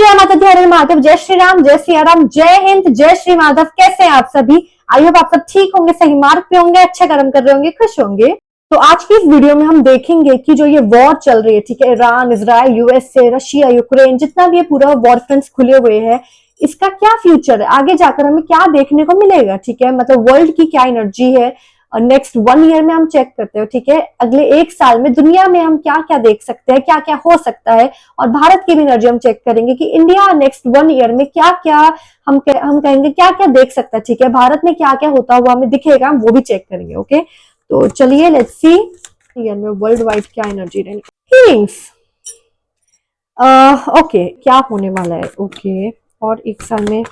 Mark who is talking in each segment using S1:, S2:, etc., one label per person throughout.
S1: जय माता दी, हरे माधव, जय श्री राम, जय सिया राम, जय हिंद, जय श्री माधव। कैसे हैं आप सभी? आई होप आप सब ठीक होंगे, सही मार्ग पे होंगे, अच्छा कर्म कर रहे होंगे, खुश होंगे। तो आज की इस वीडियो में हम देखेंगे कि जो ये वॉर चल रही है, ठीक है, Iran, Israel, USA, Russia, Ukraine, जितना भी ये पूरा वॉर फ्रंट्स खुले हुए हैं, इसका क्या फ्यूचर है, आगे जाकर हमें क्या देखने को मिलेगा, ठीक है, मतलब वर्ल्ड की क्या एनर्जी है। नेक्स्ट 1 ईयर में हम चेक करते हैं, ठीक है, अगले 1 साल में दुनिया में हम क्या क्या देख सकते हैं, क्या क्या हो सकता है, और भारत की भी एनर्जी हम चेक करेंगे कि इंडिया नेक्स्ट 1 ईयर में क्या क्या हम कहेंगे क्या क्या देख सकता है, ठीक है, भारत में क्या क्या होता हुआ हमें दिखेगा, हम वो भी चेक करेंगे। ओके, तो चलिए लेट्स सी ईयर में वर्ल्ड वाइड क्या एनर्जी रहेगी। हीलिंग्स, ओके, क्या होने वाला है। ओके, और 1 साल में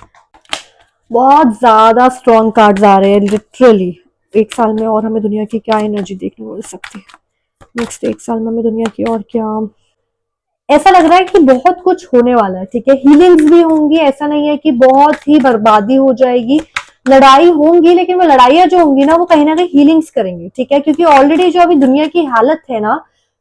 S1: बहुत ज्यादा स्ट्रॉन्ग कार्ड्स आ रहे हैं लिटरली। 1 साल में और हमें दुनिया की क्या एनर्जी देखने को मिल सकती है नेक्स्ट 1 साल में, हमें दुनिया की और क्या। ऐसा लग रहा है कि बहुत कुछ होने वाला है, ठीक है, हीलिंग्स भी होंगी, ऐसा नहीं है कि बहुत ही बर्बादी हो जाएगी, लड़ाई होंगी, लेकिन वो लड़ाइयां जो होंगी ना वो कहीं ना कहीं हीलिंग्स करेंगी, ठीक है, क्योंकि ऑलरेडी जो अभी दुनिया की हालत है ना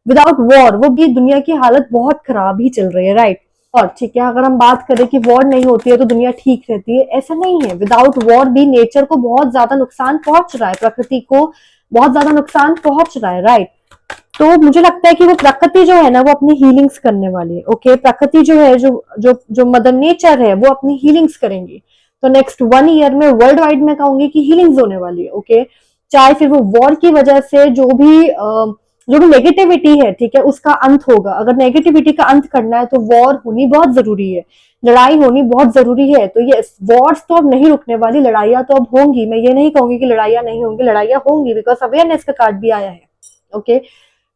S1: विदाउट वॉर, वो भी दुनिया की हालत बहुत खराब ही चल रही है, राइट। और ठीक है, अगर हम बात करें कि वॉर नहीं होती है तो दुनिया ठीक रहती है, ऐसा नहीं है। विदाउट वॉर भी नेचर को बहुत ज्यादा नुकसान पहुंच रहा है, प्रकृति को बहुत ज्यादा नुकसान पहुंच रहा है, राइट। तो मुझे लगता है कि वो प्रकृति जो है ना वो अपनी हीलिंग्स करने वाली है। ओके, प्रकृति जो है, जो जो जो मदर नेचर है वो अपनी हीलिंग्स करेंगी। तो नेक्स्ट 1 ईयर में वर्ल्ड वाइड में कहूंगी कि हीलिंग्स होने वाली है। ओके, चाहे फिर वो वॉर की वजह से जो भी नेगेटिविटी है, ठीक है, उसका अंत होगा। अगर नेगेटिविटी का अंत करना है तो वॉर होनी बहुत जरूरी है, लड़ाई होनी बहुत जरूरी है। तो ये वॉर्स तो अब नहीं रुकने वाली, लड़ाइयां तो अब होंगी। मैं ये नहीं कहूंगी कि लड़ाइयां नहीं होंगी, लड़ाइयां होंगी, बिकॉज अवेयरनेस का कार्ड भी आया है। ओके,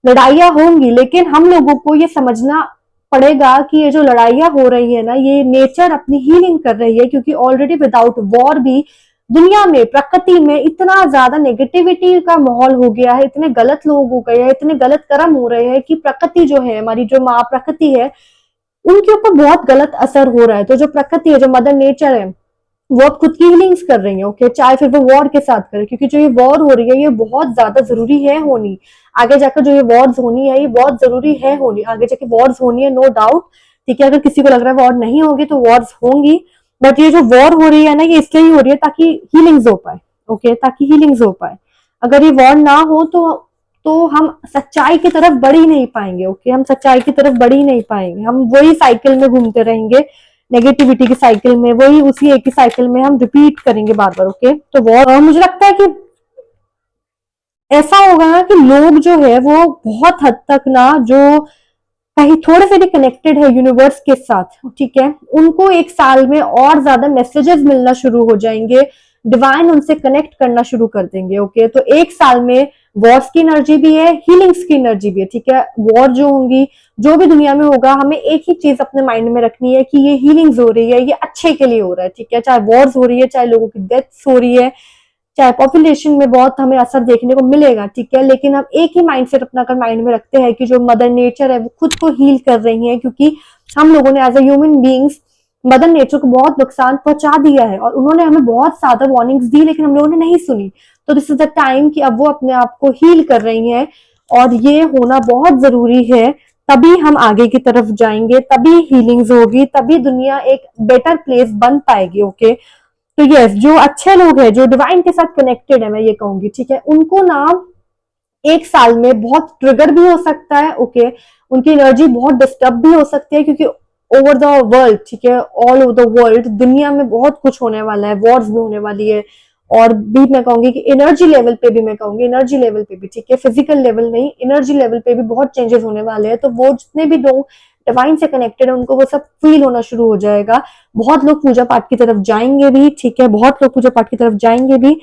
S1: लड़ाइयां होंगी, लेकिन हम लोगों को ये समझना पड़ेगा कि ये जो लड़ाइयां हो रही है ना, ये नेचर अपनी हीलिंग कर रही है, क्योंकि ऑलरेडी विदाउट वॉर भी दुनिया में, प्रकृति में इतना ज्यादा नेगेटिविटी का माहौल हो गया है, इतने गलत लोग हो गए हैं, इतने गलत कर्म हो रहे हैं कि प्रकृति जो है, हमारी जो माँ प्रकृति है, उनके ऊपर बहुत गलत असर हो रहा है। तो जो प्रकृति है, जो मदर नेचर है, वो अब खुद की हीलिंग्स कर रही है। ओके, चाहे फिर वो वॉर के साथ करे, क्योंकि जो ये वॉर हो रही है ये बहुत ज्यादा जरूरी है होनी। आगे जाकर जो ये वॉर्स होनी है ये बहुत जरूरी है होनी, आगे जाके वॉर्स होनी है, नो डाउट। ठीक है, अगर किसी को लग रहा है वॉर नहीं होगी तो वॉर्स होंगी, बट ये जो वॉर हो रही है ना ये इसलिए ही हो रही है ताकि हीलिंग्स हो पाए। ओके, ताकि हीलिंग्स हो पाए। अगर ये वॉर ना हो तो हम सच्चाई की तरफ बढ़ ही नहीं पाएंगे। ओके, हम सच्चाई की तरफ बढ़ ही नहीं पाएंगे, हम वही साइकिल में घूमते रहेंगे, नेगेटिविटी की साइकिल में, वही उसी एक ही साइकिल में हम रिपीट करेंगे बार बार। ओके, तो वो मुझे लगता है कि ऐसा होगा ना कि लोग जो है वो बहुत हद तक ना, जो कहीं थोड़े से भी कनेक्टेड है यूनिवर्स के साथ, ठीक है, उनको 1 साल में और ज्यादा मैसेजेस मिलना शुरू हो जाएंगे, डिवाइन उनसे कनेक्ट करना शुरू कर देंगे। ओके, तो 1 साल में वॉर्स की एनर्जी भी है, हीलिंग्स की एनर्जी भी है, ठीक है। वॉर जो होंगी, जो भी दुनिया में होगा, हमें एक ही चीज अपने माइंड में रखनी है कि ये हीलिंग्स हो रही है, ये अच्छे के लिए हो रहा है, ठीक है, चाहे वॉर्स हो रही है, चाहे लोगों की डेथ्स हो रही है, चाहे पॉपुलेशन में बहुत हमें असर देखने को मिलेगा, ठीक है, लेकिन हम एक ही माइंडसेट अपना कर माइंड में रखते हैं कि जो मदर नेचर है वो खुद को हील कर रही है, क्योंकि हम लोगों ने as a human beings mother nature को बहुत नुकसान पहुंचा दिया है, और उन्होंने हमें बहुत ज्यादा वार्निंग्स दी, लेकिन हम लोगों ने नहीं सुनी। तो दिस इज द टाइम कि अब वो अपने आप को हील कर रही है, और ये होना बहुत जरूरी है। तभी हम आगे की तरफ जाएंगे, तभी हीलिंग्स होगी, तभी दुनिया एक बेटर प्लेस बन पाएगी। ओके, तो यस, जो अच्छे लोग हैं, जो डिवाइन के साथ कनेक्टेड है, मैं ये कहूंगी, ठीक है, उनको ना 1 साल में बहुत ट्रिगर भी हो सकता है। ओके, उनकी एनर्जी बहुत डिस्टर्ब भी हो सकती है, क्योंकि ओवर द वर्ल्ड, ठीक है, ऑल ओवर द वर्ल्ड दुनिया में बहुत कुछ होने वाला है, वॉर्स भी होने वाली है, और भी मैं कहूंगी कि एनर्जी लेवल पे भी, मैं कहूंगी एनर्जी लेवल पे भी, ठीक है, फिजिकल लेवल नहीं, एनर्जी लेवल पे भी बहुत चेंजेस होने वाले हैं। तो वो जितने भी लोग डिवाइन से कनेक्टेड है उनको वो सब फील होना शुरू हो जाएगा। बहुत लोग पूजा पाठ की तरफ जाएंगे भी, ठीक है, बहुत लोग पूजा पाठ की तरफ जाएंगे भी,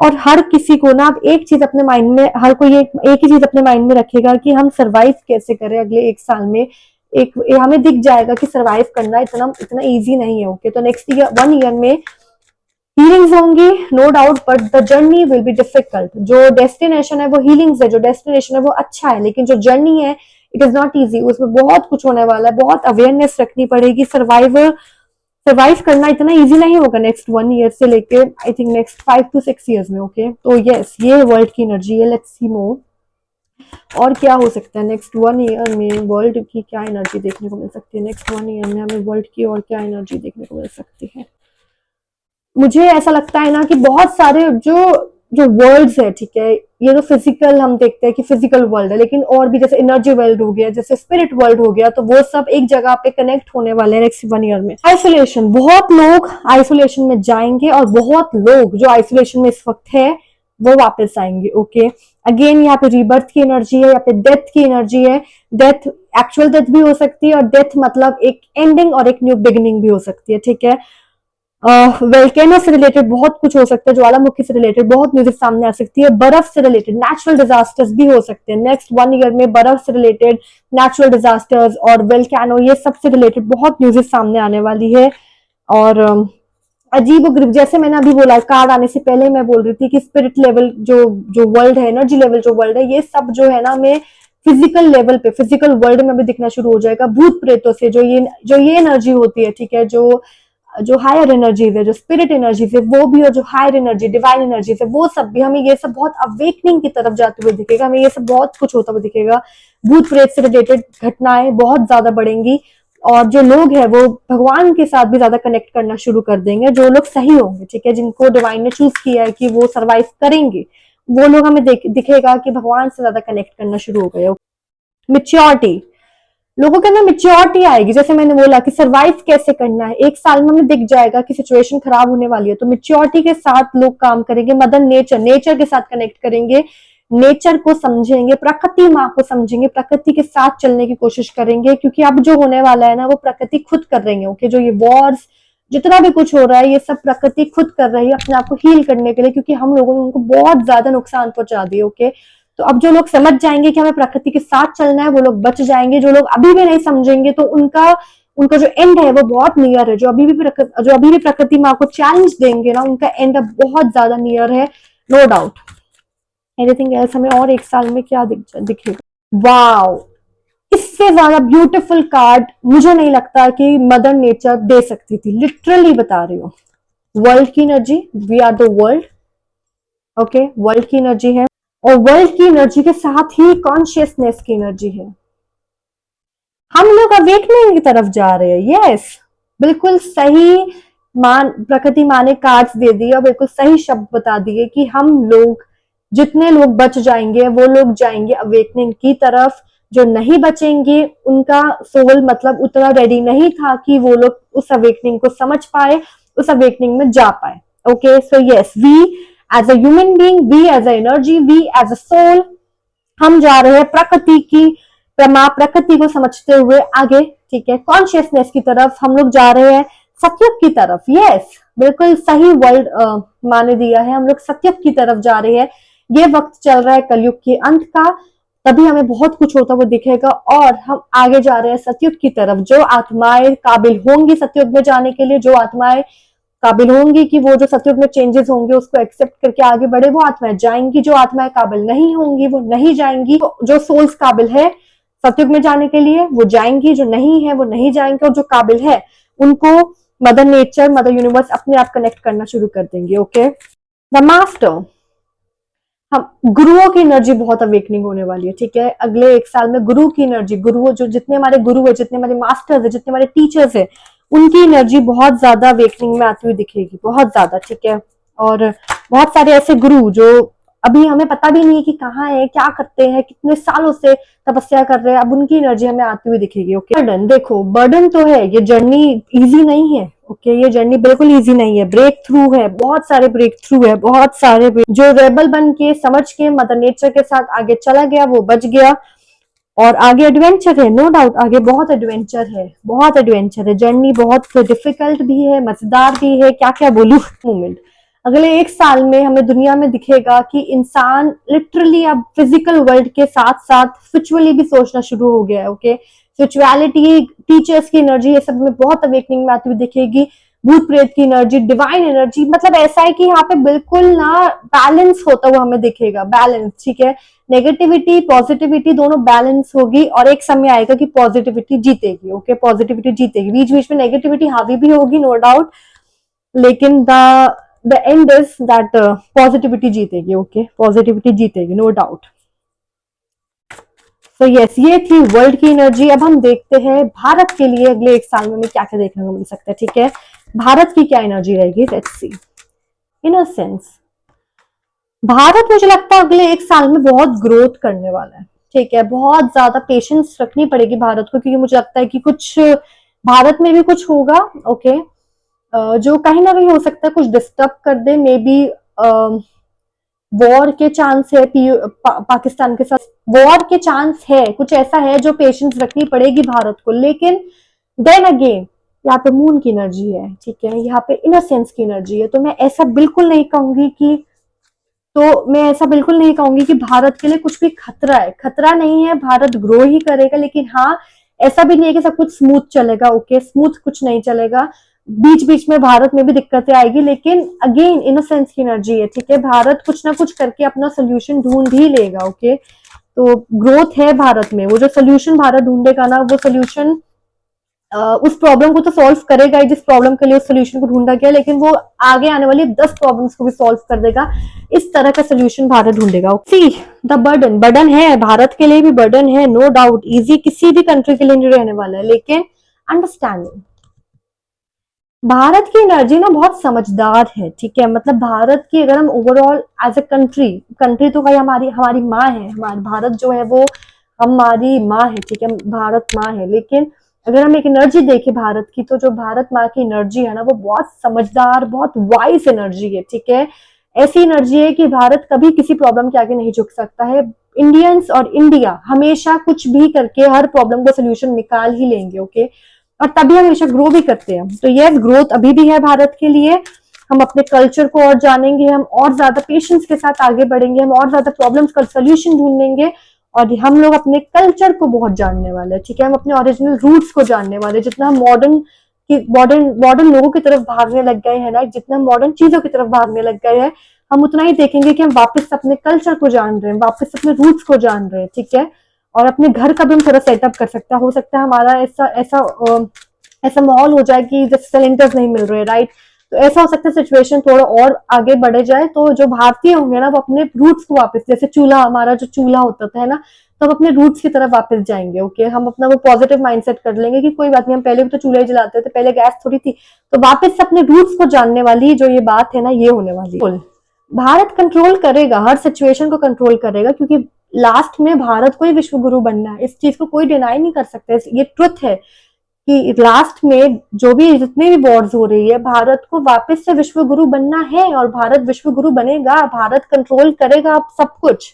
S1: और हर किसी को ना आप एक चीज अपने माइंड में, हर कोई एक ही चीज अपने माइंड में रखेगा कि हम सरवाइव कैसे करें अगले 1 साल में। हमें दिख जाएगा कि सरवाइव करना इतना इतना इजी नहीं है। ओके, तो नेक्स्ट 1 ईयर में हीलिंग्स होंगी, no doubt, but the journey will be difficult. जो डेस्टिनेशन है वो हीलिंग्स है, जो डेस्टिनेशन है वो अच्छा है, लेकिन जो जर्नी है इट इज नॉट इजी, उसमें बहुत कुछ होने वाला है, बहुत अवेयरनेस रखनी पड़ेगी। सर्वाइव करना इतना इजी नहीं होगा नेक्स्ट 1 ईयर से लेके I think next 5 to 6 years में। ओके, तो यस, ये वर्ल्ड की एनर्जी है। लेट्स सी मोर और क्या हो सकता है नेक्स्ट 1 ईयर में, वर्ल्ड की क्या एनर्जी देखने को मिल सकती है नेक्स्ट 1 ईयर में, हमें वर्ल्ड की और क्या एनर्जी देखने को मिल सकती है। मुझे ऐसा लगता है ना कि बहुत सारे जो जो वर्ल्ड्स है, ठीक है, ये तो फिजिकल हम देखते हैं कि फिजिकल वर्ल्ड है, लेकिन और भी जैसे एनर्जी वर्ल्ड हो गया, जैसे स्पिरिट वर्ल्ड हो गया, तो वो सब एक जगह पे कनेक्ट होने वाले हैं नेक्स्ट 1 ईयर में। आइसोलेशन, बहुत लोग आइसोलेशन में जाएंगे और बहुत लोग जो आइसोलेशन में इस वक्त है वो वापस आएंगे। ओके, अगेन यहाँ पे रीबर्थ की एनर्जी है, यहाँ पे डेथ की एनर्जी है। डेथ एक्चुअल डेथ भी हो सकती है, और डेथ मतलब एक एंडिंग और एक न्यू बिगिनिंग भी हो सकती है, ठीक है। वेल्केनो से रिलेटेड बहुत कुछ हो सकता है, ज्वालामुखी से रिलेटेड बहुत न्यूज़ सामने आ सकती है, बर्फ से रिलेटेड नेचुरल डिजास्टर्स भी हो सकते हैं नेक्स्ट 1 ईयर में। बर्फ से रिलेटेड नेचुरल डिजास्टर्स और वेल्केनो, ये सब से रिलेटेड बहुत न्यूज़ सामने आने वाली है। और अजीब गरीब, जैसे मैंने अभी बोला, कार्ड आने से पहले मैं बोल रही थी कि स्पिरिट लेवल जो जो वर्ल्ड है, एनर्जी लेवल जो वर्ल्ड है, ये सब जो है ना हमें फिजिकल लेवल पे, फिजिकल वर्ल्ड में भी दिखना शुरू हो जाएगा। भूत प्रेतों से जो ये एनर्जी होती है, ठीक है, जो जो हायर एनर्जीज है, जो स्पिरिट एनर्जीज है, वो भी, और जो हायर एनर्जी डिवाइन एनर्जीज है, वो सब भी, हमें ये सब बहुत अवेकनिंग की तरफ जाते हुए दिखेगा, हमें ये सब बहुत कुछ होता हुआ दिखेगा। भूत प्रेत से रिलेटेड घटनाएं बहुत ज्यादा बढ़ेंगी, और जो लोग हैं वो भगवान के साथ भी ज्यादा कनेक्ट करना शुरू कर देंगे, जो लोग सही होंगे, ठीक है, जिनको डिवाइन ने चूज किया है कि वो सर्वाइव करेंगे, वो लोग हमें दिखेगा कि भगवान से ज्यादा कनेक्ट करना शुरू हो गए। मेच्योरिटी, लोगों के अंदर मेच्योरिटी आएगी, जैसे मैंने बोला कि सरवाइव कैसे करना है, 1 साल में हमें दिख जाएगा कि सिचुएशन खराब होने वाली है, तो मेच्योरिटी के साथ लोग काम करेंगे। मदर नेचर, नेचर के साथ कनेक्ट करेंगे, नेचर को समझेंगे, प्रकृति माँ को समझेंगे, प्रकृति के साथ चलने की कोशिश करेंगे, क्योंकि अब जो होने वाला है ना वो प्रकृति खुद कर रही है। ओके, जो ये वॉर्स, जितना भी कुछ हो रहा है, ये सब प्रकृति खुद कर रही है अपने आप को हील करने के लिए, क्योंकि हम लोगों ने उनको बहुत ज्यादा नुकसान पहुंचा दिया। ओके, तो अब जो लोग समझ जाएंगे कि हमें प्रकृति के साथ चलना है, वो लोग बच जाएंगे। जो लोग अभी भी नहीं समझेंगे, तो उनका उनका जो एंड है वो बहुत नियर है। जो अभी भी प्रकृति माँ को चैलेंज देंगे ना, उनका एंड अब बहुत ज्यादा नियर है, नो डाउट। एनीथिंग एल्स, हमें और 1 साल में क्या दिखेगा? वाओ, इससे ज्यादा ब्यूटीफुल कार्ड मुझे नहीं लगता कि मदर नेचर दे सकती थी, लिटरली बता रही हूँ। वर्ल्ड की energy, we are the world. Okay, world की एनर्जी है, और वर्ल्ड की एनर्जी के साथ ही कॉन्शियसनेस की एनर्जी है। हम लोग अवेकनिंग की तरफ जा रहे हैं। यस, बिल्कुल सही। मान प्रकृति माँ ने कार्ड्स दे दिए और बिल्कुल सही शब्द बता दिए कि हम लोग, जितने लोग बच जाएंगे वो लोग जाएंगे अवेकनिंग की तरफ। जो नहीं बचेंगे उनका सोल मतलब उतना रेडी नहीं था कि वो लोग उस अवेकनिंग को समझ पाए, उस अवेकनिंग में जा पाए। Okay, so yes, we as a human being, we as a energy, we as a soul, हम जा रहे हैं प्रकृति की प्रकृति को समझते हुए आगे, ठीक है, कॉन्शियसनेस की तरफ हम लोग जा रहे हैं, सतयुग की तरफ। यस, बिल्कुल सही वर्ल्ड माने दिया है, हम लोग सतयुग की तरफ जा रहे हैं। ये वक्त चल रहा है कलयुग के अंत का, तभी हमें बहुत कुछ होता हुआ दिखेगा, और हम आगे जा रहे हैं सतयुग की तरफ। जो आत्माएं काबिल होंगी सतयुग में जाने के लिए, जो आत्माएं काबिल होंगी कि वो जो सतयुग में चेंजेस होंगे उसको एक्सेप्ट करके आगे बढ़े, वो आत्माएं जाएंगी। जो आत्माएं काबिल नहीं होंगी वो नहीं जाएंगी। जो सोल्स काबिल है सतयुग में जाने के लिए वो जाएंगी, जो नहीं है वो नहीं जाएंगे, और जो काबिल है उनको मदर नेचर, मदर यूनिवर्स अपने आप कनेक्ट करना शुरू कर देंगे। ओके, द मास्टर, हम गुरुओं की एनर्जी बहुत अवेकनिंग होने वाली है, ठीक है, अगले 1 साल में गुरु की एनर्जी, गुरु जो जितने हमारे गुरु है, जितने हमारे मास्टर्स है, जितने हमारे टीचर्स है, उनकी एनर्जी बहुत ज्यादा अवेकनिंग में आती हुई दिखेगी, बहुत ज्यादा, ठीक है। और बहुत सारे ऐसे गुरु जो अभी हमें पता भी नहीं है कि कहाँ है, क्या करते हैं, कितने सालों से तपस्या कर रहे हैं, अब उनकी एनर्जी हमें आती हुई दिखेगी। ओके, बर्डन, देखो बर्डन तो है, ये जर्नी इजी नहीं है। ओके, ये जर्नी बिल्कुल इजी नहीं है, ब्रेक थ्रू है, बहुत सारे ब्रेक थ्रू है, बहुत सारे जो रेबल बन के समझ के मदर नेचर के साथ आगे चला गया वो बच गया, और आगे एडवेंचर है, नो डाउट, आगे बहुत एडवेंचर है, बहुत एडवेंचर है, जर्नी बहुत डिफिकल्ट भी है, मजेदार भी है, क्या क्या बोलूं। मोमेंट अगले 1 साल में हमें दुनिया में दिखेगा कि इंसान लिटरली अब फिजिकल वर्ल्ड के साथ साथ स्पिरिचुअली भी सोचना शुरू हो गया है। ओके, स्पिरिचुअलिटी, टीचर्स की एनर्जी, ये सब में बहुत अवेकनिंग में आती हुई दिखेगी। भूत प्रेत की एनर्जी, डिवाइन एनर्जी, मतलब ऐसा है कि यहाँ पे बिल्कुल ना बैलेंस होता हुआ हमें दिखेगा, बैलेंस, ठीक है। नेगेटिविटी पॉजिटिविटी दोनों बैलेंस होगी, और एक समय आएगा कि पॉजिटिविटी जीतेगी। ओके, पॉजिटिविटी जीतेगी, बीच बीच में नेगेटिविटी हावी भी होगी, नो डाउट, लेकिन the end is that positivity जीतेगी। ओके, पॉजिटिविटी जीतेगी, नो डाउट। तो यस, ये थी वर्ल्ड की एनर्जी। अब हम देखते हैं भारत के लिए अगले 1 साल में हमें क्या क्या देखने को मिल सकता है। ठीक है, भारत की क्या एनर्जी रहेगी, let's see. In a sense Bharat मुझे लगता है अगले 1 साल में बहुत ग्रोथ करने वाला है। ठीक है, बहुत ज्यादा पेशेंस रखनी पड़ेगी भारत को, क्योंकि मुझे लगता है कि कुछ भारत में भी कुछ होगा, ओके, जो कहीं ना कहीं हो सकता है कुछ डिस्टर्ब कर दे। मे बी वॉर के चांस है, पाकिस्तान के साथ वॉर के चांस है, कुछ ऐसा है जो पेशेंस रखनी पड़ेगी भारत को। लेकिन देन अगेन यहाँ पे मून की एनर्जी है, ठीक है, यहाँ पे इनोसेंस की एनर्जी है। तो मैं ऐसा बिल्कुल नहीं कहूंगी कि भारत के लिए कुछ भी खतरा है। खतरा नहीं है, भारत ग्रो ही करेगा। लेकिन हाँ, ऐसा भी नहीं है कि सब कुछ स्मूथ चलेगा। ओके, स्मूथ कुछ नहीं चलेगा, बीच बीच में भारत में भी दिक्कतें आएगी। लेकिन अगेन इनोसेंस की एनर्जी है, ठीक है, भारत कुछ ना कुछ करके अपना सोल्यूशन ढूंढ ही लेगा। ओके, तो ग्रोथ है भारत में। वो जो सोल्यूशन भारत ढूंढेगा ना, वो सोल्यूशन उस प्रॉब्लम को तो सॉल्व करेगा ही जिस प्रॉब्लम के लिए उस सोल्यूशन को ढूंढा गया, लेकिन वो आगे आने वाली 10 प्रॉब्लम्स को भी सॉल्व कर देगा। इस तरह का सोल्यूशन भारत ढूंढेगा। सी द बर्डन है, भारत के लिए भी बर्डन है, नो डाउट। इजी किसी भी कंट्री के लिए नहीं रहने वाला है, लेकिन अंडरस्टैंडिंग। भारत की एनर्जी ना बहुत समझदार है, ठीक है, मतलब भारत की अगर हम ओवरऑल एज ए कंट्री तो भाई हमारी हमारी माँ है। हमारी भारत जो है वो हमारी माँ है, ठीक है, भारत माँ है। लेकिन अगर हम एक एनर्जी देखें भारत की, तो जो भारत माँ की एनर्जी है ना, वो बहुत समझदार, बहुत वाइस एनर्जी है, ठीक है। ऐसी एनर्जी है कि भारत कभी किसी प्रॉब्लम के आगे नहीं झुक सकता है। इंडियंस और इंडिया हमेशा कुछ भी करके हर प्रॉब्लम का सोल्यूशन निकाल ही लेंगे। ओके, और तभी हमेशा ग्रो भी करते हैं। तो यस, ग्रोथ अभी भी है भारत के लिए। हम अपने कल्चर को और जानेंगे, हम और ज्यादा पेशेंस के साथ आगे बढ़ेंगे, हम और ज्यादा प्रॉब्लम्स का सोल्यूशन ढूंढेंगे। और हम लोग अपने कल्चर को बहुत जानने वाले हैं, ठीक है, हम अपने ओरिजिनल रूट्स को जानने वाले। जितना हम मॉडर्न लोगों की तरफ भागने लग गए हैं ना, जितना मॉडर्न चीजों की तरफ भागने लग गए हैं, हम उतना ही देखेंगे कि हम वापस अपने कल्चर को जान रहे हैं, वापस अपने रूट्स को जान रहे हैं, ठीक है। और अपने घर का भी हम थोड़ा सेटअप कर सकते हैं। हो सकता है हमारा ऐसा ऐसा ऐसा माहौल हो जाए कि जैसे सिलेंडर्स नहीं मिल रहे, राइट। तो ऐसा हो सकता है सिचुएशन थोड़ा और आगे बढ़े जाए, तो जो भारतीय होंगे ना, वो अपने रूट्स को वापस, जैसे चूल्हा, हमारा जो चूल्हा होता था, है ना, तो हम अपने रूट्स की तरफ वापस जाएंगे। ओके, हम अपना वो पॉजिटिव माइंडसेट कर लेंगे कि कोई बात नहीं, हम पहले भी तो चूल्हा ही जलाते थे, पहले गैस थोड़ी थी। तो वापस से अपने रूट्स को जानने वाली जो ये बात है ना, ये होने वाली है। भारत कंट्रोल करेगा, हर सिचुएशन को कंट्रोल करेगा, क्योंकि लास्ट में भारत को ही विश्व गुरु बनना है। इस चीज को कोई डिनाई नहीं कर सकता, ये ट्रुथ है कि लास्ट में जो भी जितने भी वॉर्स हो रही है, भारत को वापस से विश्व गुरु बनना है, और भारत विश्व गुरु बनेगा, भारत कंट्रोल करेगा अब सब कुछ।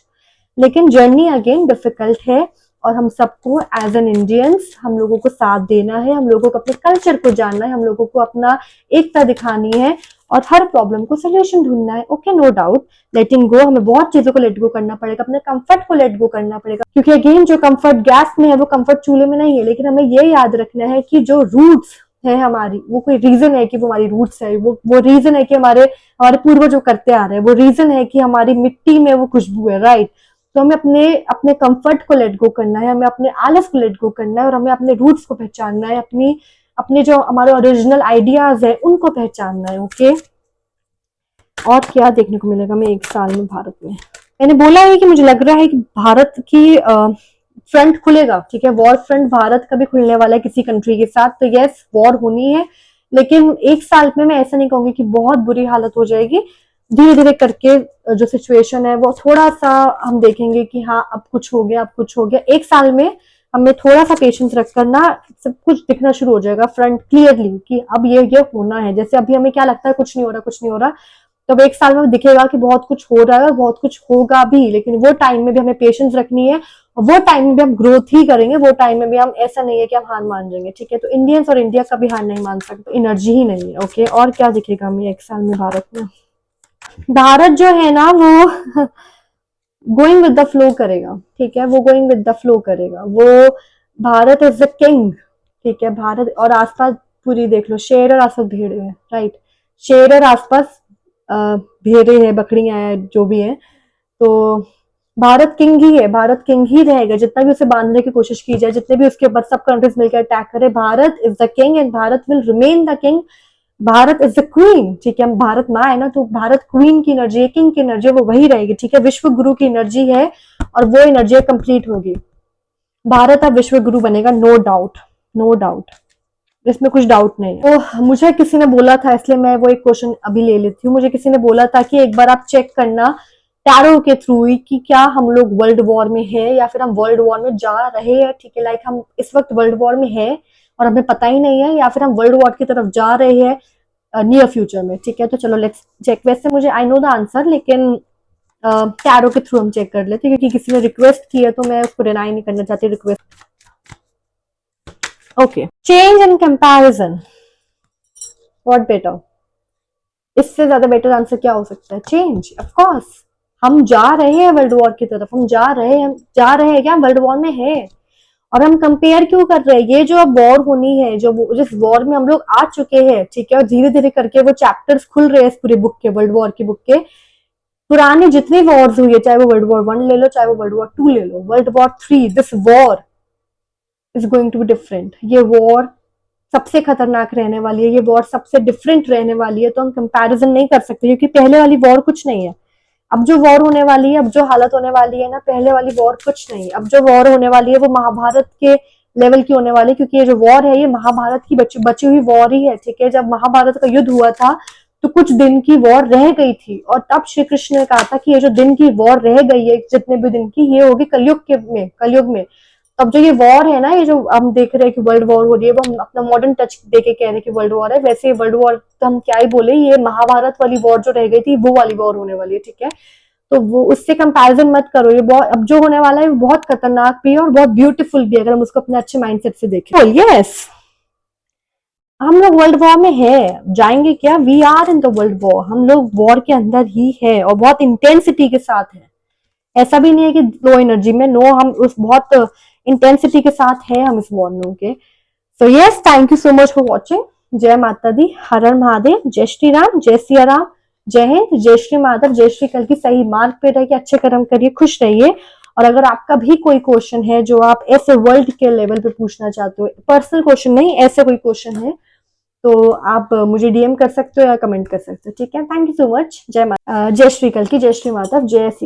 S1: लेकिन जर्नी अगेन डिफिकल्ट है, और हम सबको एज एन इंडियंस हम लोगों को साथ देना है, हम लोगों को अपने कल्चर को जानना है, हम लोगों को अपना एकता दिखानी है, और हर प्रॉब्लम को सोल्यूशन ढूंढना है। ओके, नो डाउट, लेटिंग गो, हमें बहुत चीजों को लेट गो करना पड़ेगा, अपने कंफर्ट को लेट गो करना पड़ेगा, क्योंकि अगेन जो कंफर्ट गैस में है वो कंफर्ट चूल्हे में नहीं है। लेकिन हमें ये याद रखना है कि जो रूट्स है हमारी, वो कोई रीजन है कि वो हमारी रूट्स है, वो रीजन है कि हमारे हमारे पूर्वज जो करते आ रहे हैं, वो रीजन है कि हमारी मिट्टी में वो खुशबू है, राइट। तो हमें अपने अपने कंफर्ट को लेट गो करना है, हमें अपने आलस को लेट गो करना है, और हमें अपने रूट्स को पहचानना है, अपने जो हमारे ओरिजिनल आइडियाज है उनको पहचानना है। ओके, और क्या देखने को मिलेगा हमें 1 साल में भारत में? मैंने बोला है कि मुझे लग रहा है कि भारत की फ्रंट खुलेगा, ठीक है, वॉर फ्रंट भारत का भी खुलने वाला है किसी कंट्री के साथ। तो यस, वॉर होनी है, लेकिन 1 साल में मैं ऐसा नहीं कहूंगी कि बहुत बुरी हालत हो जाएगी। धीरे धीरे करके जो सिचुएशन है वो थोड़ा सा हम देखेंगे कि हाँ, अब कुछ हो गया, अब कुछ हो गया। 1 साल में हमें थोड़ा सा पेशेंस रखकर ना सब कुछ दिखना शुरू हो जाएगा फ्रंट क्लियरली, कि अब ये होना है। जैसे अभी हमें क्या लगता है, कुछ नहीं हो रहा, कुछ नहीं हो रहा, तो 1 साल में दिखेगा कि बहुत कुछ हो रहा है, बहुत कुछ होगा भी। लेकिन वो टाइम में भी हमें पेशेंस रखनी है, और वो टाइम में भी हम ग्रोथ ही करेंगे। वो टाइम में भी हम, ऐसा नहीं है कि हम हार मान जाएंगे, ठीक है। तो इंडियंस और इंडिया कभी हार नहीं मान सकते, एनर्जी ही नहीं है। ओके, और क्या दिखेगा हमें 1 साल में भारत में? भारत जो है ना, वो गोइंग विद द फ्लो करेगा, ठीक है, वो गोइंग विद द फ्लो करेगा। वो भारत इज द किंग, ठीक है, भारत। और आसपास पूरी देख लो, शेर और आसपास भेड़े हैं, राइट। शेर और आसपास भेड़े हैं, बकरियां हैं, जो भी है। तो भारत किंग ही है, भारत किंग ही रहेगा। जितना भी उसे बांधने की कोशिश की जाए, जितने भी उसके ऊपर सब कंट्रीज मिलकर अटैक करे, Bharat is the king and Bharat will remain the king. Bharat is the queen, ठीक है, भारत माँ है ना, तो भारत क्वीन की एनर्जी है, किंग की एनर्जी है, वो वही रहेगी, ठीक है। विश्व गुरु की एनर्जी है, और वो एनर्जी कंप्लीट होगी। भारत अब विश्व गुरु बनेगा, नो डाउट, नो डाउट, इसमें कुछ डाउट नहीं है। तो मुझे किसी ने बोला था, इसलिए मैं वो एक क्वेश्चन अभी ले लेती हूँ। मुझे किसी ने बोला था कि एक बार आप चेक करना टैरो के थ्रू ही कि क्या हम लोग वर्ल्ड वॉर में है या फिर हम वर्ल्ड वॉर में जा रहे हैं, ठीक है, लाइक हम इस वक्त वर्ल्ड वॉर में है और हमें पता ही नहीं है, या फिर हम वर्ल्ड वॉर की तरफ जा रहे हैं नियर फ्यूचर में, ठीक है। तो चलो लेट्स चेक। वैसे मुझे आई नो द आंसर, लेकिन टैरो के थ्रू हम चेक कर लेते, क्योंकि किसी ने रिक्वेस्ट की है तो मैं उसको डिनाई नहीं करना चाहती request. Okay, change in comparison, what better, इससे ज्यादा बेटर आंसर क्या हो सकता है? Change, of course. हम जा रहे हैं वर्ल्ड वॉर की तरफ, हम जा रहे हैं क्या वर्ल्ड वॉर में है। और हम कंपेयर क्यों कर रहे हैं? ये जो अब वॉर होनी है, जो जिस वॉर में हम लोग आ चुके हैं, ठीक है, और धीरे धीरे करके वो चैप्टर्स खुल रहे हैं इस पूरे बुक के, वर्ल्ड वॉर की बुक के। पुरानी जितनी वॉर्स हुई है, चाहे वो वर्ल्ड वॉर 1 ले लो, चाहे वो वर्ल्ड वॉर 2 ले लो, world war 3, this war is going to be different. ये वॉर सबसे खतरनाक रहने वाली है, ये वॉर सबसे डिफरेंट रहने वाली है। तो हम कंपैरिजन नहीं कर सकते, क्योंकि पहले वाली वॉर कुछ नहीं है। अब जो वॉर होने वाली है, अब जो हालत होने वाली है ना, पहले वाली वॉर कुछ नहीं है। अब जो वॉर होने वाली है वो महाभारत के लेवल की होने वाली है, क्योंकि ये जो वॉर है ये महाभारत की बची हुई वॉर ही है, ठीक है। जब महाभारत का युद्ध हुआ था तो कुछ दिन की वॉर रह गई थी, और तब श्री कृष्ण ने कहा था कि ये जो दिन की वॉर रह गई है, जितने भी दिन की, ये होगी कलयुग में। तब जो ये वॉर है ना, ये जो हम देख रहे हैं कि वर्ल्ड वॉर हो रही है, वो हम अपना मॉडर्न टच देके कह रहे हैं कि वर्ल्ड वॉर है। वैसे वर्ल्ड वॉर तो हम क्या ही बोले, ये महाभारत वाली वॉर जो रह गई थी वो वाली वॉर होने वाली है, ठीक है। तो वो उससे कंपैरिजन मत करो। ये बहुत, अब जो होने वाला है वो बहुत खतरनाक भी है और बहुत ब्यूटीफुल भी है, अगर हम उसको अपने अच्छे माइंडसेट से देखें। यस, हम लोग वर्ल्ड वॉर में है, जाएंगे क्या? We are in the world war, हम लोग वॉर के अंदर ही है, और बहुत इंटेंसिटी के साथ है। ऐसा भी नहीं है कि लो एनर्जी में, नो, हम उस बहुत इंटेंसिटी के साथ है हम इस वॉर में। Okay, so yes, thank you so much for watching. जय माता दी, हर हर महादेव, जय श्री राम, जय सिया राम, जय हिंद, जय श्री माधव, जय श्री कल की। सही मार्ग पे रहिए, अच्छे कर्म करिए, खुश रहिए। और अगर आपका भी कोई क्वेश्चन है जो आप ऐसे वर्ल्ड के लेवल पे पूछना चाहते हो, पर्सनल क्वेश्चन नहीं, ऐसे कोई क्वेश्चन है, तो आप मुझे डीएम कर सकते हो या कमेंट कर सकते हो, ठीक है। Thank you so much. जय श्री कल की, जय श्री माधव, जय सिया।